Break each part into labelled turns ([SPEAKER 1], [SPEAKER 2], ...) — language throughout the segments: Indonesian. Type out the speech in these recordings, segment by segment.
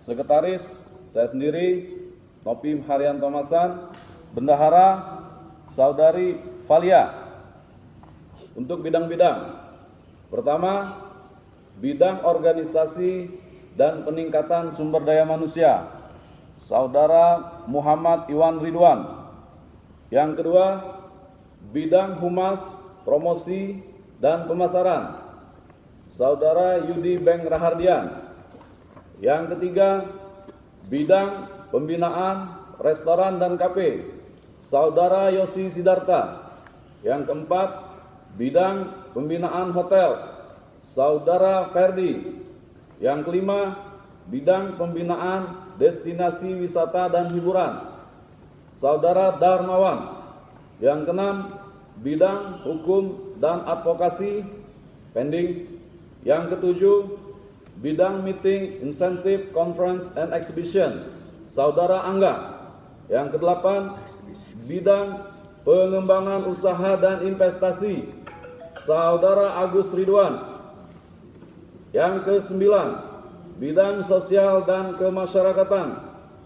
[SPEAKER 1] Sekretaris saya sendiri Nopim Haryanto Masan, Bendahara Saudari Valia. Untuk bidang-bidang, pertama, bidang organisasi dan peningkatan sumber daya manusia, Saudara Muhammad Iwan Ridwan. Yang kedua, bidang humas, promosi, dan pemasaran, Saudara Yudi Beng Rahardian. Yang ketiga, bidang pembinaan restoran dan kafe, Saudara Yosi Sidarta. Yang keempat, bidang pembinaan hotel, Saudara Ferdi. Yang kelima, bidang pembinaan destinasi wisata dan hiburan, Saudara Darmawan. Yang keenam, bidang hukum dan advokasi, pending. Yang ketujuh, bidang meeting, incentive, conference, and exhibitions, Saudara Angga. Yang kedelapan, bidang pengembangan usaha dan investasi, Saudara Agus Ridwan. Yang kesembilan, bidang sosial dan kemasyarakatan,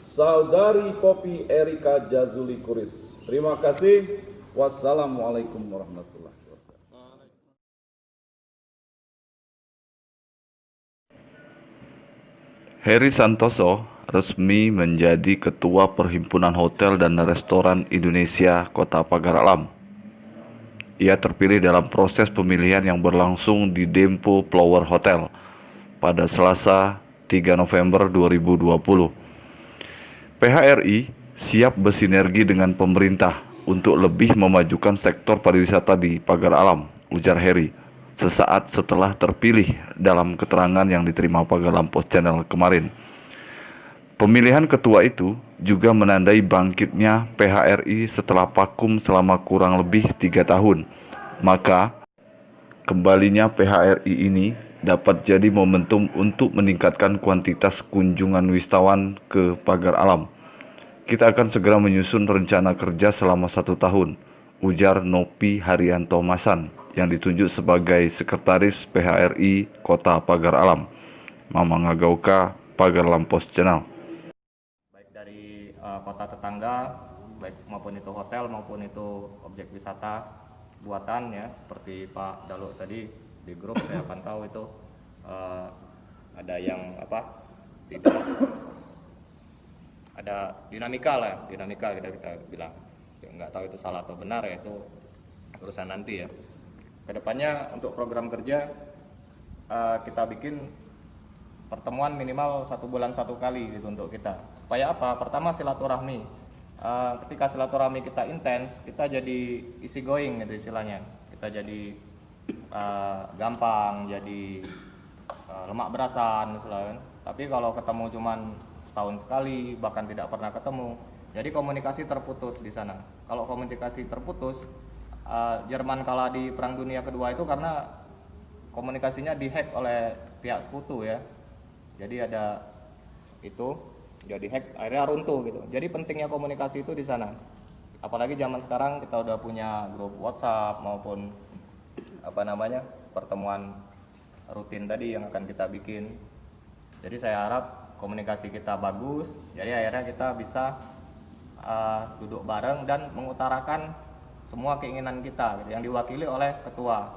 [SPEAKER 1] Saudari Popi Erika Jazuli Kuris. Terima kasih. Wassalamualaikum warahmatullahi wabarakatuh.
[SPEAKER 2] Heri Santoso resmi menjadi Ketua Perhimpunan Hotel dan Restoran Indonesia Kota Pagar Alam. Ia terpilih dalam proses pemilihan yang berlangsung di Dempo Flower Hotel pada Selasa 3 November 2020. PHRI siap bersinergi dengan pemerintah untuk lebih memajukan sektor pariwisata di Pagar Alam, ujar Heri sesaat setelah terpilih dalam keterangan yang diterima Pagar Alam Post Channel kemarin. Pemilihan ketua itu juga menandai bangkitnya PHRI setelah vakum selama kurang lebih 3 tahun. Maka, kembalinya PHRI ini dapat jadi momentum untuk meningkatkan kuantitas kunjungan wisatawan ke Pagar Alam. Kita akan segera menyusun rencana kerja selama 1 tahun, ujar Nopi Haryanto Masan yang ditunjuk sebagai Sekretaris PHRI Kota Pagar Alam. Mamang Agauka, Pagar Alam Post Channel.
[SPEAKER 3] Baik dari kota tetangga, baik maupun itu hotel maupun itu objek wisata buatan ya, seperti Pak Dalu tadi di grup saya pantau itu ada yang tidak ada dinamika kita bilang, nggak tahu itu salah atau benar ya, itu urusan nanti ya. Kedepannya untuk program kerja kita bikin pertemuan minimal 1 bulan 1 kali gitu untuk kita. Supaya apa? Pertama silaturahmi. Ketika silaturahmi kita intens, kita jadi easy going gitu istilahnya. Kita jadi gampang, jadi lemak berasan misalnya. Tapi kalau ketemu cuman setahun sekali, bahkan tidak pernah ketemu, jadi komunikasi terputus di sana. Kalau komunikasi terputus, Jerman kalah di Perang Dunia Kedua itu karena komunikasinya dihack oleh pihak sekutu ya. Jadi ada itu, jadi hack, akhirnya runtuh gitu. Jadi pentingnya komunikasi itu di sana. Apalagi zaman sekarang kita udah punya grup WhatsApp maupun pertemuan rutin tadi yang akan kita bikin. Jadi saya harap komunikasi kita bagus, jadi akhirnya kita bisa duduk bareng dan mengutarakan semua keinginan kita gitu, yang diwakili oleh ketua.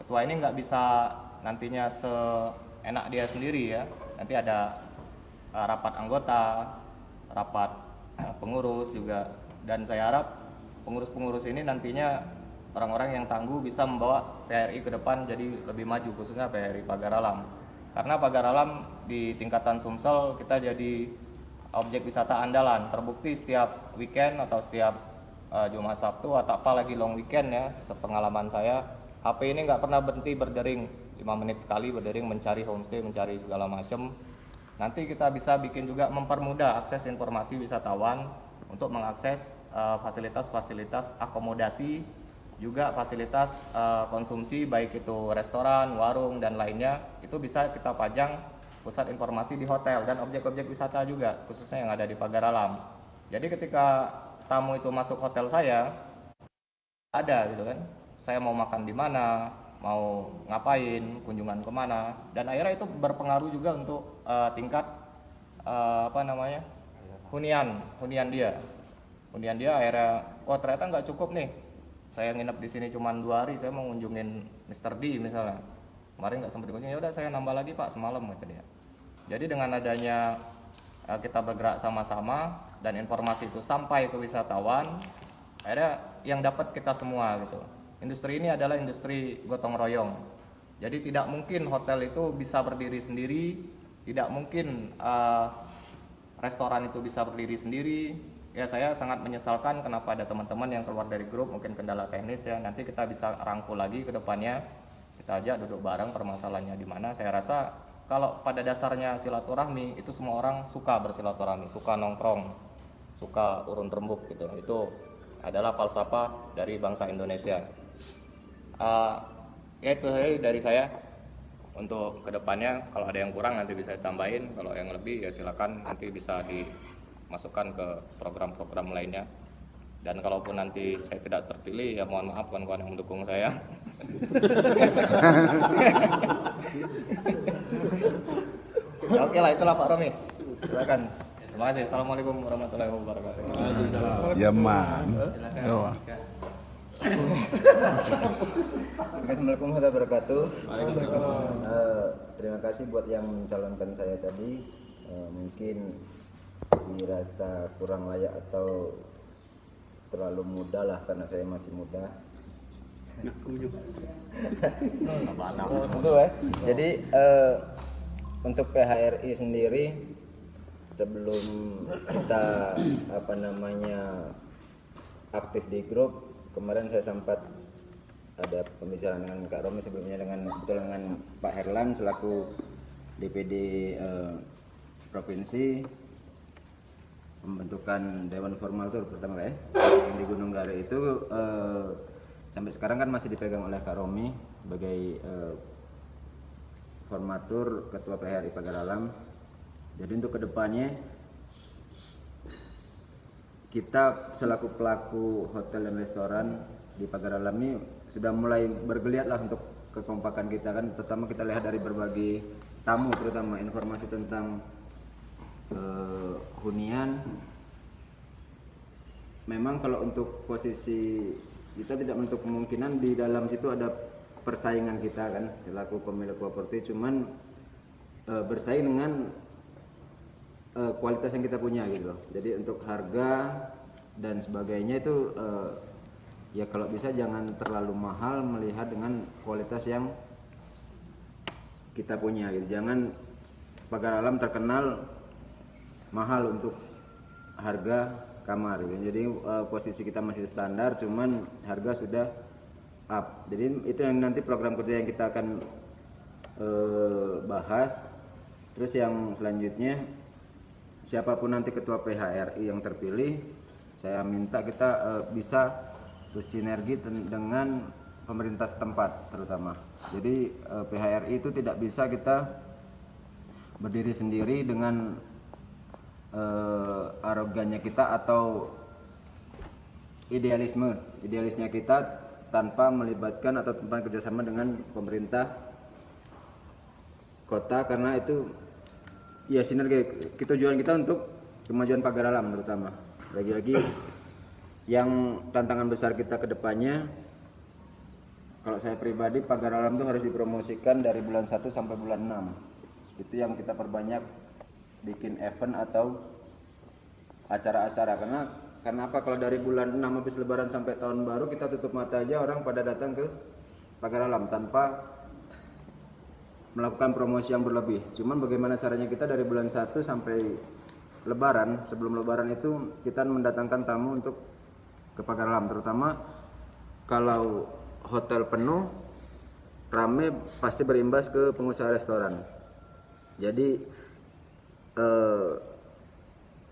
[SPEAKER 3] Ketua ini nggak bisa nantinya seenak dia sendiri ya, nanti ada rapat anggota, rapat pengurus juga, dan saya harap pengurus-pengurus ini nantinya orang-orang yang tangguh bisa membawa PHRI ke depan jadi lebih maju, khususnya PHRI Pagar Alam. Karena Pagar Alam di tingkatan Sumsel kita jadi objek wisata andalan, terbukti setiap weekend atau setiap Jumat Sabtu atau apalagi long weekend ya, sepengalaman saya, HP ini nggak pernah berhenti berdering, 5 menit sekali berdering mencari homestay, mencari segala macam. Nanti kita bisa bikin juga mempermudah akses informasi wisatawan untuk mengakses fasilitas-fasilitas akomodasi, juga fasilitas konsumsi baik itu restoran, warung dan lainnya, itu bisa kita pajang pusat informasi di hotel dan objek-objek wisata juga, khususnya yang ada di Pagar Alam. Jadi ketika tamu itu masuk hotel saya, ada gitu kan, saya mau makan di mana, mau ngapain, kunjungan kemana, dan akhirnya itu berpengaruh juga untuk tingkat hunian dia akhirnya ternyata nggak cukup nih, saya nginep di sini cuma 2 hari, saya mau ngunjungin Mr. D misalnya, kemarin nggak sempat dikunjungi, ya udah saya nambah lagi Pak semalam kata dia. Jadi dengan adanya kita bergerak sama-sama dan informasi itu sampai ke wisatawan, akhirnya yang dapat kita semua gitu. Industri ini adalah industri gotong royong, jadi tidak mungkin hotel itu bisa berdiri sendiri, tidak mungkin restoran itu bisa berdiri sendiri. Ya saya sangat menyesalkan kenapa ada teman-teman yang keluar dari grup, mungkin kendala teknis ya, nanti kita bisa rangkul lagi ke depannya, kita ajak duduk bareng permasalahannya di mana. Saya rasa kalau pada dasarnya silaturahmi itu semua orang suka bersilaturahmi, suka nongkrong, suka urun rembuk gitu. Itu adalah falsafah dari bangsa Indonesia. Ya itu dari saya. Untuk kedepannya kalau ada yang kurang nanti bisa ditambahin, kalau yang lebih ya silakan nanti bisa dimasukkan ke program-program lainnya. Dan kalaupun nanti saya tidak terpilih ya mohon maaf kawan-kawan yang mendukung saya. Ya, oke lah, itulah Pak Romi, silakan. Terima kasih. Assalamualaikum warahmatullahi wabarakatuh.
[SPEAKER 4] Ya man.
[SPEAKER 5] Assalamualaikum warahmatullahi wabarakatuh. Terima kasih buat yang mencalonkan saya tadi. Mungkin dirasa kurang layak atau terlalu muda lah karena saya masih muda. Jadi untuk PHRI sendiri sebelum kita aktif di grup, kemarin saya sempat ada pembicaraan dengan Kak Romi sebelumnya dengan Pak Herlan selaku DPD provinsi, pembentukan Dewan Formal itu pertama kali yang di Gunung Gare itu sampai sekarang kan masih dipegang oleh Kak Romi sebagai formatur Ketua PHRI Pagar Alam. Jadi untuk kedepannya kita selaku pelaku hotel dan restoran di Pagar Alam ini sudah mulai bergeliat lah untuk kekompakan kita kan, terutama kita lihat dari berbagai tamu, terutama informasi tentang hunian. Memang kalau untuk posisi kita tidak menutup kemungkinan di dalam situ ada persaingan kita kan selaku pemilik properti, cuman bersaing dengan kualitas yang kita punya gitu loh. Jadi untuk harga dan sebagainya itu ya kalau bisa jangan terlalu mahal melihat dengan kualitas yang kita punya gitu. Jangan Pagar Alam terkenal mahal untuk harga kamar gitu. Jadi posisi kita masih standar, cuman harga sudah up. Jadi itu yang nanti program kerja yang kita akan bahas. Terus yang selanjutnya, siapapun nanti ketua PHRI yang terpilih, saya minta kita bisa bersinergi dengan pemerintah setempat terutama. Jadi PHRI itu tidak bisa kita berdiri sendiri dengan arogannya kita atau idealisnya kita tanpa melibatkan atau tanpa kerjasama dengan pemerintah kota, karena itu ya sinergi. Tujuan kita untuk kemajuan Pagar Alam terutama. Lagi-lagi yang tantangan besar kita ke depannya, kalau saya pribadi Pagar Alam itu harus dipromosikan dari bulan 1 sampai bulan 6. Itu yang kita perbanyak bikin event atau acara-acara. Karena apa, kalau dari bulan 6 habis lebaran sampai tahun baru kita tutup mata aja, orang pada datang ke Pagar Alam tanpa melakukan promosi yang berlebih. Cuman bagaimana caranya kita dari bulan 1 sampai lebaran, sebelum lebaran itu kita mendatangkan tamu untuk ke Pagar Alam, terutama kalau hotel penuh rame pasti berimbas ke pengusaha restoran. Jadi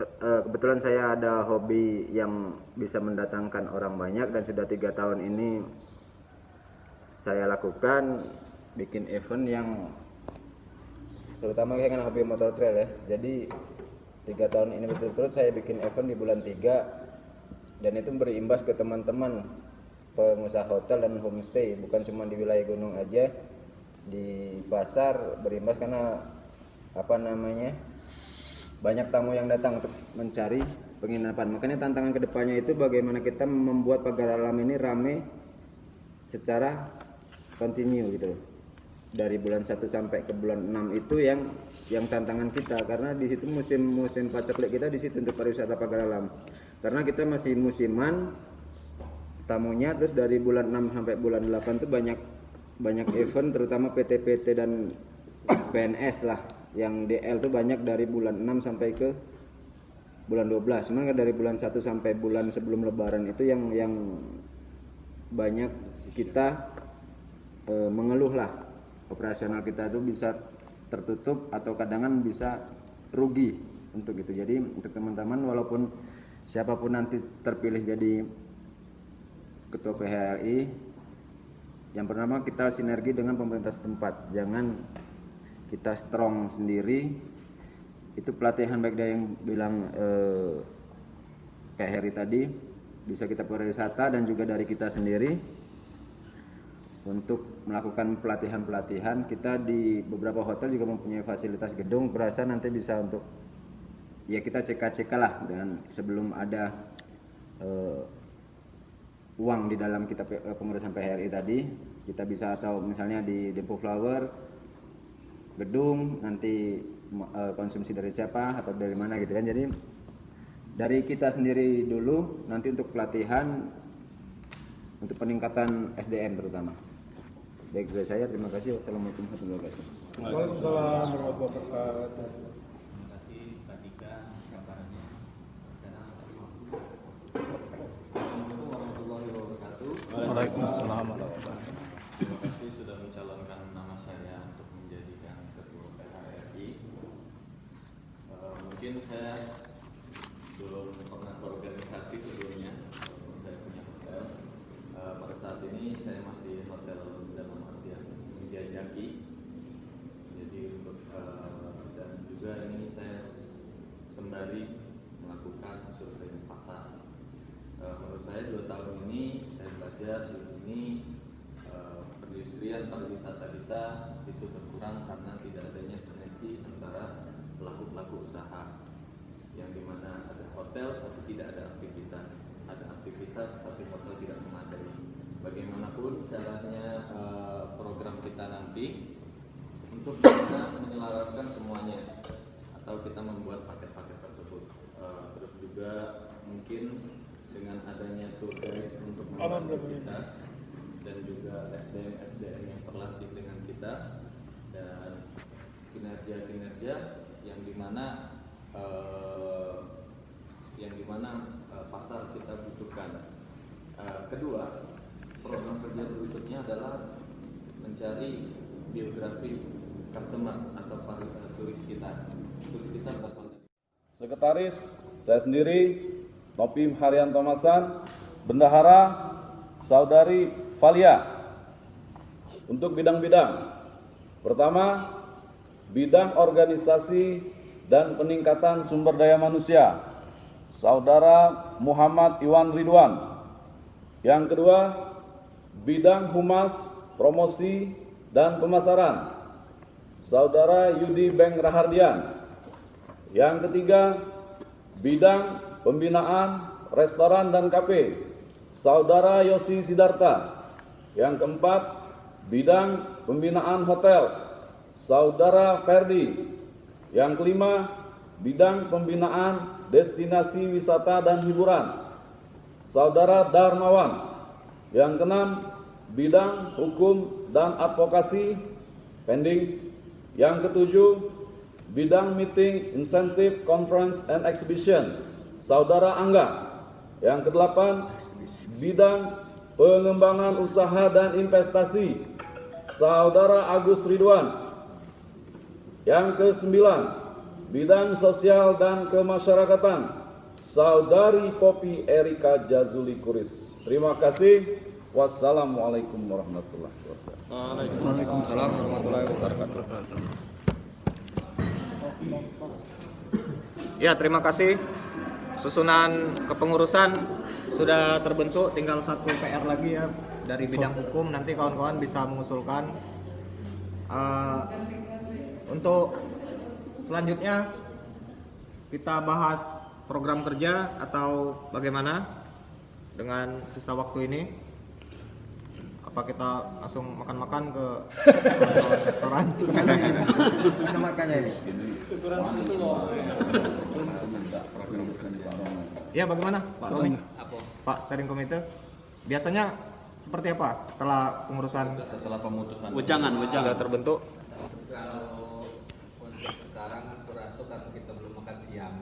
[SPEAKER 5] kebetulan saya ada hobi yang bisa mendatangkan orang banyak dan sudah 3 tahun ini saya lakukan, bikin event yang terutama saya kan hobi motor trail ya. Jadi 3 tahun ini betul-betul saya bikin event di bulan 3 dan itu berimbas ke teman-teman pengusaha hotel dan homestay, bukan cuma di wilayah gunung aja, di pasar berimbas karena banyak tamu yang datang untuk mencari penginapan. Makanya tantangan kedepannya itu bagaimana kita membuat pagar alam ini ramai secara kontinu gitu. Dari bulan 1 sampai ke bulan 6 itu yang tantangan kita, karena di situ musim paceklik kita di situ untuk pariwisata pagar alam. Karena kita masih musiman tamunya, terus dari bulan 6 sampai bulan 8 itu banyak event, terutama PT-PT dan PNS lah. Yang DL tuh banyak dari bulan 6 sampai ke bulan 12. Cuman dari bulan 1 sampai bulan sebelum lebaran itu yang banyak kita mengeluh lah. Operasional kita itu bisa tertutup atau kadang bisa rugi untuk itu. Jadi untuk teman-teman, walaupun siapapun nanti terpilih jadi ketua PHRI, yang pertama kita sinergi dengan pemerintah setempat. Jangan kita strong sendiri. Itu pelatihan baik dari yang bilang kayak Heri tadi, bisa kita pariwisata dan juga dari kita sendiri untuk melakukan pelatihan-pelatihan. Kita di beberapa hotel juga mempunyai fasilitas gedung, berasa nanti bisa untuk ya kita cek lah dengan sebelum ada uang di dalam kita pengurusan PHRI tadi, kita bisa atau misalnya di Dempo Flower gedung nanti konsumsi dari siapa atau dari mana gitu kan. Jadi dari kita sendiri dulu, nanti untuk pelatihan untuk peningkatan SDM terutama. Baik dari saya, terima kasih. Wassalamualaikum warahmatullahi wabarakatuh.
[SPEAKER 4] Waalaikumsalam warahmatullahi wabarakatuh.
[SPEAKER 6] Waalaikumsalam warahmatullahi wabarakatuh.
[SPEAKER 7] Terima kasih sudah mencalonkan nama saya untuk menjadikan ketua PHRI. Mungkin saya belum pernah berorganisasi sebelumnya, walaupun saya punya hotel. Pada saat ini saya masih hotel dalam artian menjajaki. Jadi untuk dan juga ini saya sembari melakukan survei pasar. Menurut saya 2 tahun ini saya belajar di sini perindustrian pariwisata kita itu berkurang karena tidak adanya sinergi antara pelaku-pelaku usaha, yang dimana ada hotel tapi tidak ada aktivitas tapi hotel tidak memadai. Bagaimanapun caranya program kita nanti untuk bisa menyelaraskan semuanya atau kita membuat paket-paket tersebut. Terus juga mungkin dengan adanya tour guide untuk membantu kita dan juga SDM yang terlatih dengan kita dan kinerja yang dimana pasar kita butuhkan. Kedua, program kerja berikutnya adalah mencari biografi customer atau turis kita. Turis kita berasal dari
[SPEAKER 1] Sekretaris, saya sendiri Nopim Haryanto Masan, Bendahara Saudari Valia. Untuk bidang-bidang, pertama, bidang organisasi dan peningkatan sumber daya manusia, Saudara Muhammad Iwan Ridwan. Yang kedua, bidang humas, promosi, dan pemasaran, Saudara Yudi Beng Rahardian. Yang ketiga, bidang pembinaan restoran dan kafe, Saudara Yosi Sidarta. Yang keempat, bidang pembinaan hotel, Saudara Ferdi. Yang kelima, bidang pembinaan destinasi wisata dan hiburan, Saudara Darmawan. Yang keenam, bidang hukum dan advokasi, pending. Yang ketujuh, bidang meeting, incentive, conference, and exhibitions, Saudara Angga. Yang kedelapan, bidang pengembangan usaha dan investasi, Saudara Agus Ridwan. Yang kesembilan, bidang sosial dan kemasyarakatan, Saudari Popi Erika Jazuli Kuris. Terima kasih. Wassalamualaikum warahmatullahi wabarakatuh.
[SPEAKER 3] Waalaikumsalam warahmatullahi wabarakatuh. Ya, terima kasih. Susunan kepengurusan sudah terbentuk, tinggal satu PR lagi ya dari bidang hukum. Nanti kawan-kawan bisa mengusulkan. Untuk selanjutnya kita bahas program kerja atau bagaimana dengan sisa waktu ini? Apa kita langsung makan-makan ke restoran?
[SPEAKER 5] Mana makannya ini?
[SPEAKER 3] Ya, bagaimana Pak Tony? Pak Steering Committee? Biasanya seperti apa setelah pengurusan
[SPEAKER 7] Setelah pemutusan
[SPEAKER 3] sudah terbentuk?
[SPEAKER 7] kalau untuk sekarang aku rasa karena kita belum makan siang.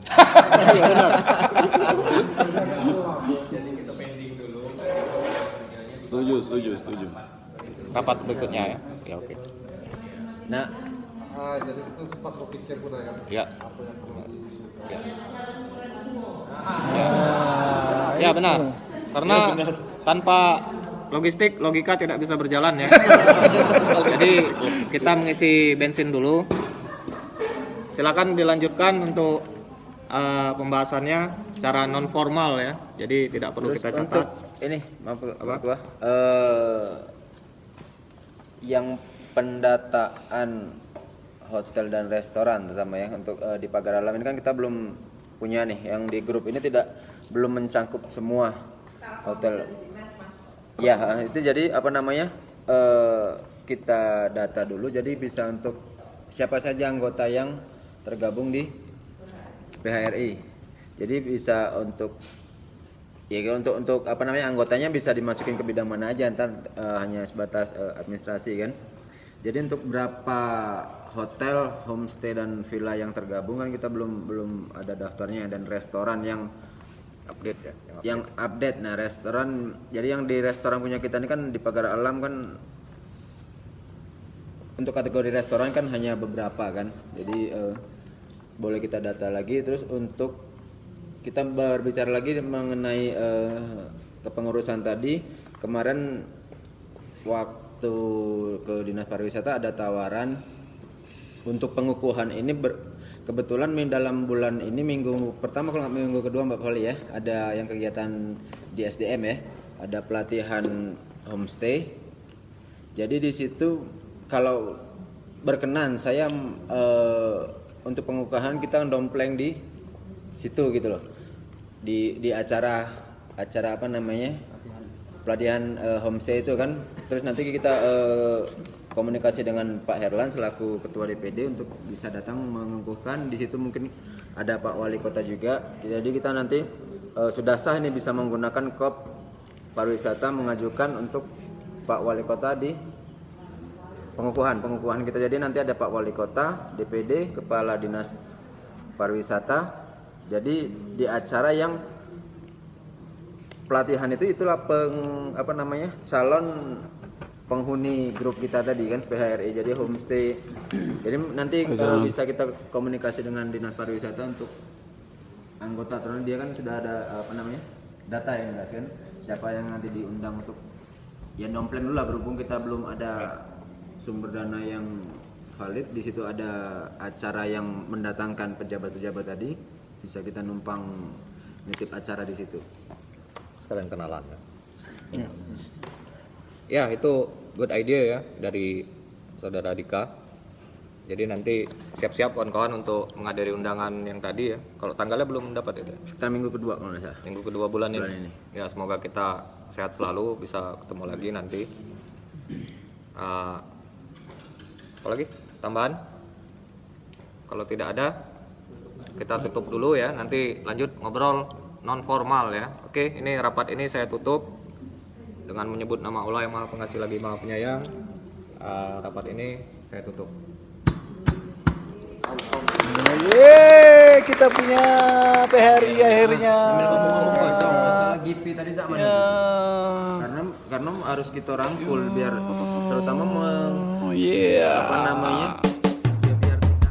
[SPEAKER 7] Jadi kita pending dulu.
[SPEAKER 1] Setuju.
[SPEAKER 3] Rapat berikutnya ya? Ya, oke.
[SPEAKER 5] Nah,
[SPEAKER 4] Jadi itu sempat berpikir pun ya.
[SPEAKER 3] Ya.
[SPEAKER 4] Apa yang perlu
[SPEAKER 3] Ya. Ya benar. Karena tanpa logistik logika tidak bisa berjalan ya. Jadi kita mengisi bensin dulu. Silakan dilanjutkan untuk pembahasannya secara non formal ya. Jadi tidak perlu
[SPEAKER 5] terus
[SPEAKER 3] kita
[SPEAKER 5] untuk
[SPEAKER 3] catat.
[SPEAKER 5] ini maaf
[SPEAKER 3] Apa?
[SPEAKER 5] Ketua, yang pendataan hotel dan restoran terutama ya untuk di Pagar Alam ini kan kita belum punya nih, yang di grup ini belum mencangkup semua hotel. Ya itu jadi apa namanya, kita data dulu jadi bisa untuk siapa saja anggota yang tergabung di PHRI. Jadi bisa untuk untuk apa namanya, anggotanya bisa dimasukin ke bidang mana aja, ntar hanya sebatas administrasi kan. Jadi untuk berapa hotel, homestay dan villa yang tergabung kan kita belum ada daftarnya, dan restoran yang
[SPEAKER 3] Update ya.
[SPEAKER 5] yang update. Nah, restoran, jadi yang di restoran punya kita ini kan di Pagar Alam kan untuk kategori restoran kan hanya beberapa kan. Jadi boleh kita data lagi. Terus untuk kita berbicara lagi mengenai kepengurusan tadi, kemarin waktu ke Dinas Pariwisata ada tawaran untuk pengukuhan ini kebetulan dalam bulan ini minggu pertama kalau nggak minggu kedua Mbak Fali ya, ada yang kegiatan di SDM ya, ada pelatihan homestay. Jadi di situ kalau berkenan saya untuk pengukuhan kita dompleng di situ gitu loh, di acara apa namanya, pelatihan homestay itu kan. Terus nanti kita komunikasi dengan Pak Herlan selaku Ketua DPD untuk bisa datang mengukuhkan. Di situ mungkin ada Pak Wali Kota juga. Jadi kita nanti sudah sah ini bisa menggunakan KOP pariwisata, mengajukan untuk Pak Wali Kota di pengukuhan kita. Jadi nanti ada Pak Wali Kota, DPD, Kepala Dinas Pariwisata. Jadi di acara yang pelatihan itulah apa namanya, calon penghuni grup kita tadi kan, PHRI, jadi homestay. Jadi nanti bisa kita komunikasi dengan Dinas Pariwisata untuk anggota, karena dia kan sudah ada apa namanya, data yang jelas kan, siapa yang nanti diundang untuk ya dompleng dulu lah, berhubung kita belum ada sumber dana yang valid. Di situ ada acara yang mendatangkan pejabat-pejabat tadi, bisa kita numpang nitip acara di situ.
[SPEAKER 3] Sekalian kenalan ya. Ya, itu good idea ya dari Saudara Dika. Jadi nanti siap-siap kawan-kawan untuk menghadiri undangan yang tadi ya. Kalau tanggalnya belum dapat itu.
[SPEAKER 5] Kita minggu kedua kalau nggak salah.
[SPEAKER 3] Minggu kedua bulan
[SPEAKER 5] Bulan
[SPEAKER 3] ini.
[SPEAKER 5] ini.
[SPEAKER 3] Ya, semoga kita sehat selalu, bisa ketemu lagi nanti. Apa lagi? Tambahan? Kalau tidak ada, kita tutup dulu ya. Nanti lanjut ngobrol non formal ya. Oke, ini rapat ini saya tutup dengan menyebut nama Allah yang Maha Pengasih lagi Maha Penyayang. Rapat ini saya tutup.
[SPEAKER 6] Yeay, kita punya PHRI akhirnya.
[SPEAKER 5] Ngomong kosong masalah GP tadi sama
[SPEAKER 6] Ya.
[SPEAKER 5] karena harus kita rangkul biar terutama
[SPEAKER 6] Oh iya.
[SPEAKER 5] apa namanya, biar tidak